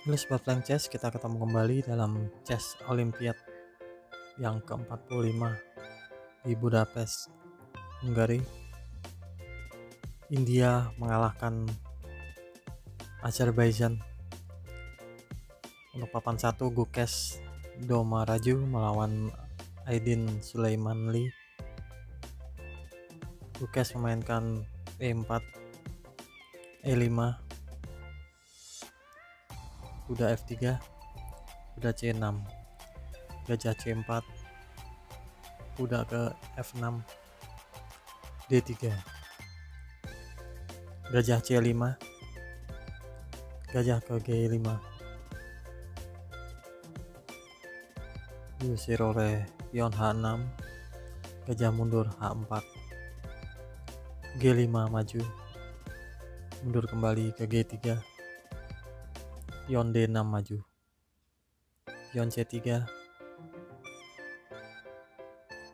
Halo Sobat Flying Chess, kita ketemu kembali dalam Chess Olympiad yang ke-45 di Budapest, Hungary. India mengalahkan Azerbaijan. Untuk papan 1, Gukesh Domaraju melawan Aydin Sulaimanli. Gukesh memainkan E4, E5, kuda F3, kuda C6, gajah C4, kuda ke F6, D3, gajah C5, gajah ke G5, diusir oleh pion H6, gajah mundur H4, G5 maju, mundur kembali ke G3, pion D6 maju, pion C3,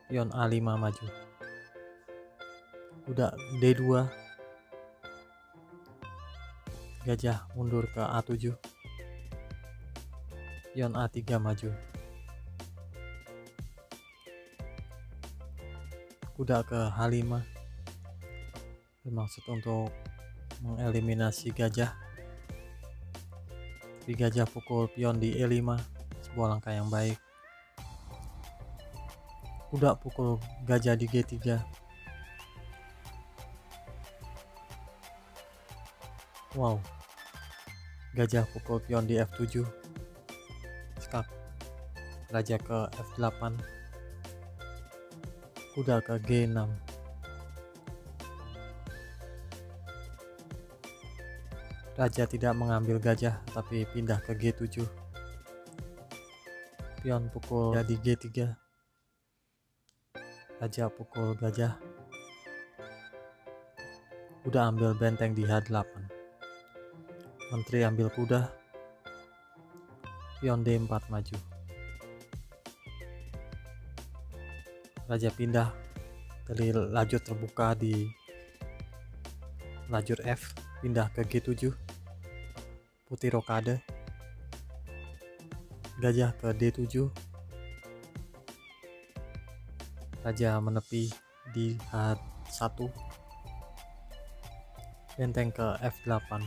pion A5 maju, kuda D2, gajah mundur ke A7, pion A3 maju, kuda ke H5, bermaksud untuk mengeliminasi gajah. Tapi gajah pukul pion di E5, sebuah langkah yang baik. Kuda pukul gajah di G3. Wow, gajah pukul pion di F7, skak, raja ke F8, kuda ke G6, raja tidak mengambil gajah tapi pindah ke G7, pion pukul di G3, raja pukul gajah, kuda ambil benteng di H8, menteri ambil kuda, pion D4 maju, raja pindah dari lajur terbuka di lajur F, pindah ke G7, putih rokade, gajah ke D7, raja menepi di H1, benteng ke F8,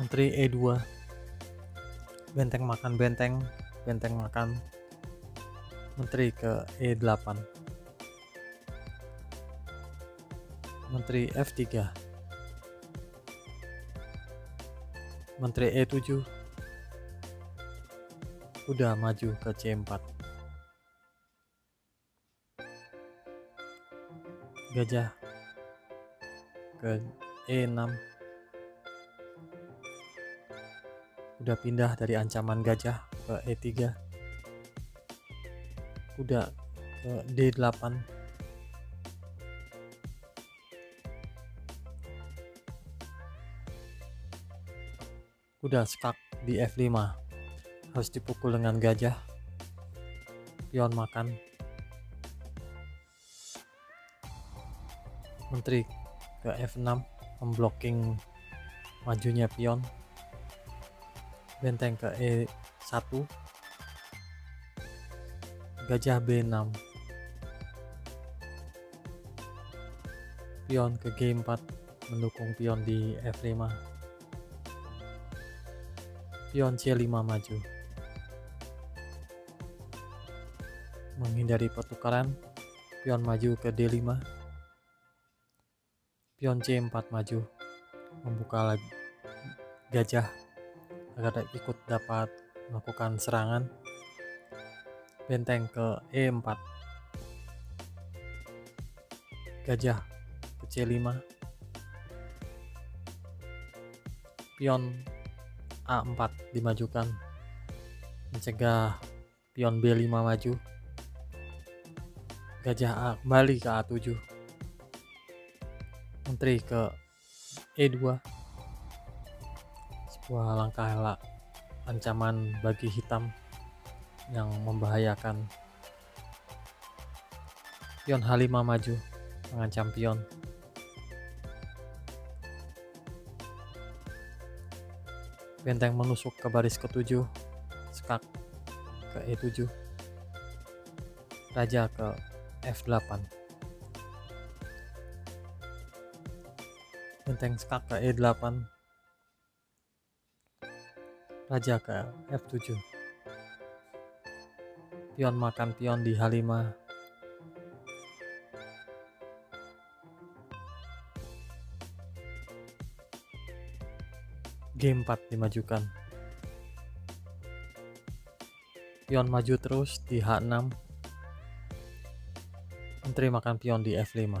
menteri E2, benteng makan benteng, benteng makan, menteri ke E8, menteri F3, menteri E7, kuda maju ke C4, gajah ke E6, kuda pindah dari ancaman gajah ke E3, kuda ke D8, kuda skak di F5, harus dipukul dengan gajah, pion makan, menteri ke F6, memblocking majunya pion, benteng ke E1, gajah B6, pion ke G4, mendukung pion di F5, pion C5 maju, menghindari pertukaran, pion maju ke D5, pion C4 maju, membuka gajah agar ikut dapat melakukan serangan, benteng ke E4, gajah ke C5, pion A4 dimajukan, mencegah pion B5 maju, gajah A kembali ke A7, menteri ke E2, sebuah langkah ancaman bagi hitam yang membahayakan, pion H5 maju, mengancam pion, Benteng menusuk ke baris ke-7, skak ke E7, raja ke F8. Benteng skak ke E8, raja ke F7. Pion makan pion di H5. G4 dimajukan. Pion maju terus di H6. Menteri makan pion di F5.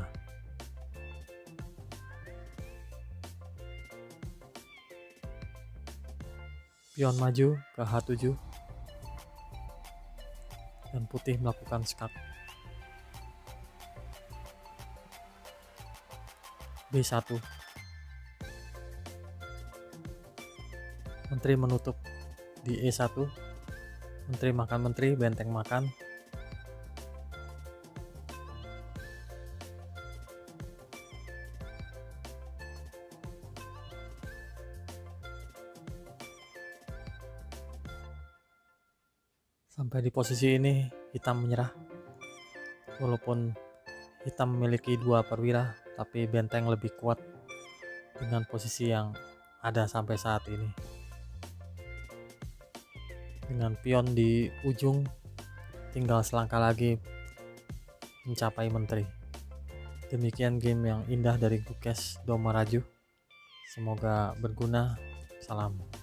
Pion maju ke H7. Dan putih melakukan skak. B1. Menteri menutup di E1. Menteri makan menteri, benteng makan. Sampai di posisi ini hitam menyerah. Walaupun hitam memiliki 2 perwira, tapi benteng lebih kuat dengan posisi yang ada sampai saat ini. Dengan pion di ujung, tinggal selangkah lagi mencapai menteri. Demikian game yang indah dari Gukesh Domaraju. Semoga berguna. Salam.